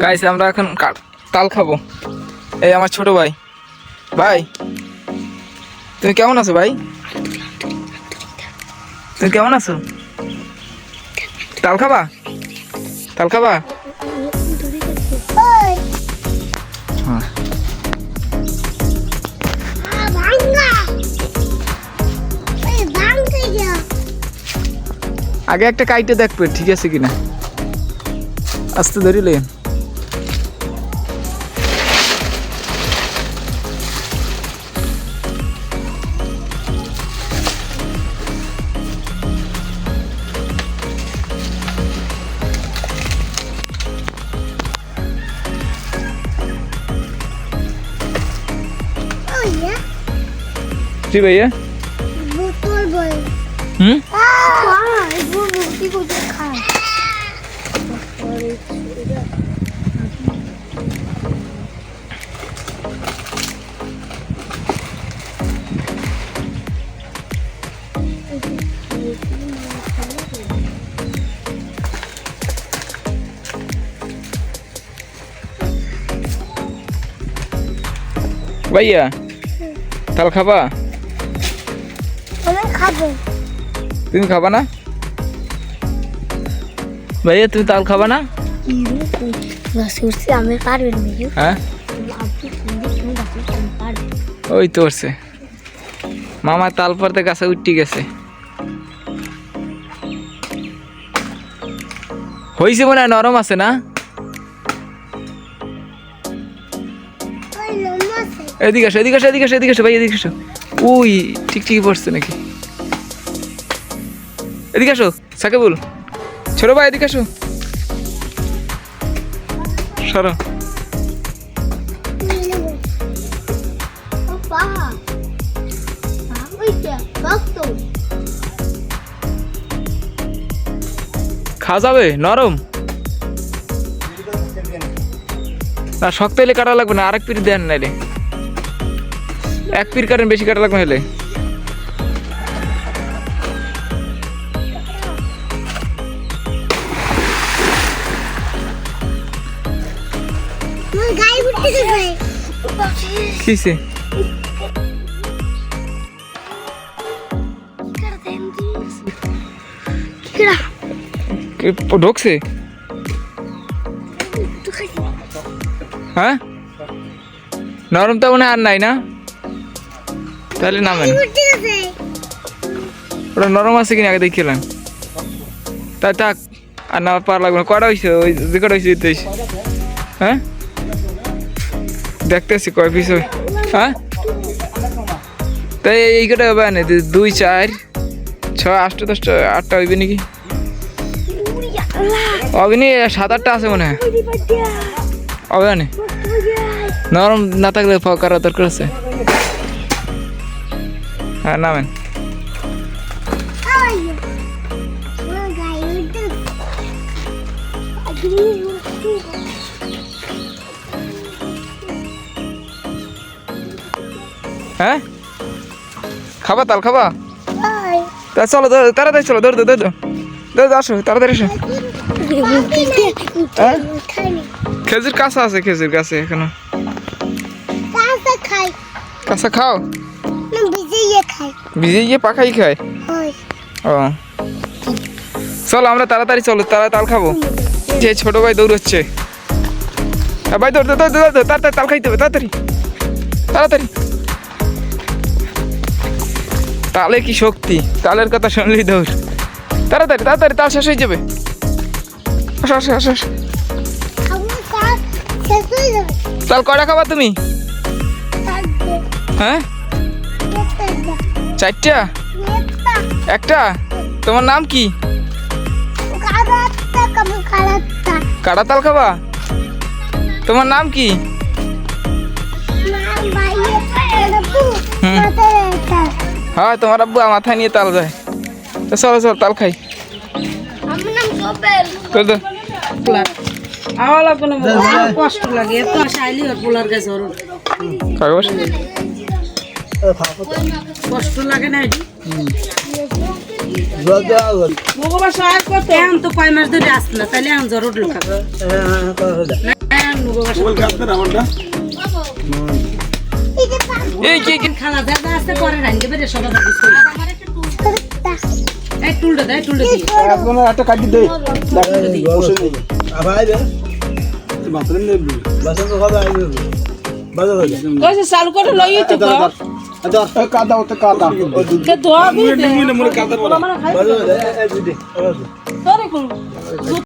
Guys আমরা এখন তাল খাবো। এই আমার ছোট ভাই। ভাই তুমি কেমন আছো ভাই? তুমি কেমন আছো? তাল খাবা? তাল খাবা? হ্যাঁ। আগে একটা কাইটে দেখবে ঠিক আছে কিনা, আস্তে ধরিলে। जी भैया भैया ताल खाबा? তুমি খাবা না ভাইয়া? তুমি তাল খাবা না? হ্যাঁ ওই তো উঠছে মামা, তাল পড়তে গাছে উঠতে গেছে। হয়েছে মনে হয়, নরম আছে না? এদিকে আসো, এদিকে আসো, এদিকে আসো, এদিকে আসো ভাই, এদিকে আসো। উই ঠিক ঠিকই পড়ছে নাকি? এদিকে আসো সাকিবুল, ছোট ভাই এদিকে আসো, সরো। খাওয়া যাবে? নরম না, শক্ত হলে কাটা লাগবে না। আরেক পিস দেন নাইলে, এক পিস কাটেন, বেশি কাটা লাগবে হলে। কিসে ঢুকছে? হ্যাঁ নরম তো মনে আর নাই না, তাহলে নামেন। ওটা নরম আছে কিনা আগে দেখিলাম, তাই থাক আর না পার লাগবে না। কটা হয়েছে? ওই যে কটা হয়েছে? হ্যাঁ দেখতেছি কয় পিস। হ্যাঁ তাই এই কটা হবে না? 2 4 6 8 10 8টা হইবে নাকি? হবে নি, 7 8টা আছে মনে হয়। হবে না, নরম না থাকলে করার দরকার আছে। হ্যাঁ নামেন। হ্যাঁ খাবা? তাল খাবা? তা চলো তাড়াতাড়ি চলো, দৌড় দৌড় দৌড় আসো, তাড়াতাড়ি আসো। খেজুর কাঁচা আছে, খেজুর গাছে এখনো কাঁচা খাও? ভিজিয়ে পাখাই খায়? ও চলো আমরা তাড়াতাড়ি চলো, তাল খাবো। যে ছোট ভাই দৌড়চ্ছে, ভাই দৌড় দৌড় দৌড় দৌড়, তাড়াতাড়ি তাল খাইতে হবে, তাড়াতাড়ি তাড়াতাড়ি। তালে কি শক্তি, তালের কথা শুনলেই দৌড়। তাড়াতাড়ি তাড়াতাড়ি, তাল শেষ হয়ে যাবে। আসো আসো আসো আসো। তাল কয়টা খাবা তুমি? হ্যাঁ 4টা? একটা? তোমার নাম কি? কাটা তাল খাবা? তোমার নাম কি? হ্যাঁ তোমার আব্বু মাথায় নিয়ে তাল যায়। চলো চলো তাল খাই। কষ্ট লাগে, কষ্ট লাগে না। ভগবান সহায় করতো এখন তো কয় মাস ধরে আসছে না তাহলে এখন জ্বর উঠলো খাবে এই কি কি খালা যা যা আছে পরে রাখতে পারে সবাই বুঝতে এই টুলটা দে টুলটা দি একটা কাটি দে কইছে চালু করে লই তো কাদা ওতে কাদা কে দোয়া দি দে কাদা তোরে কোন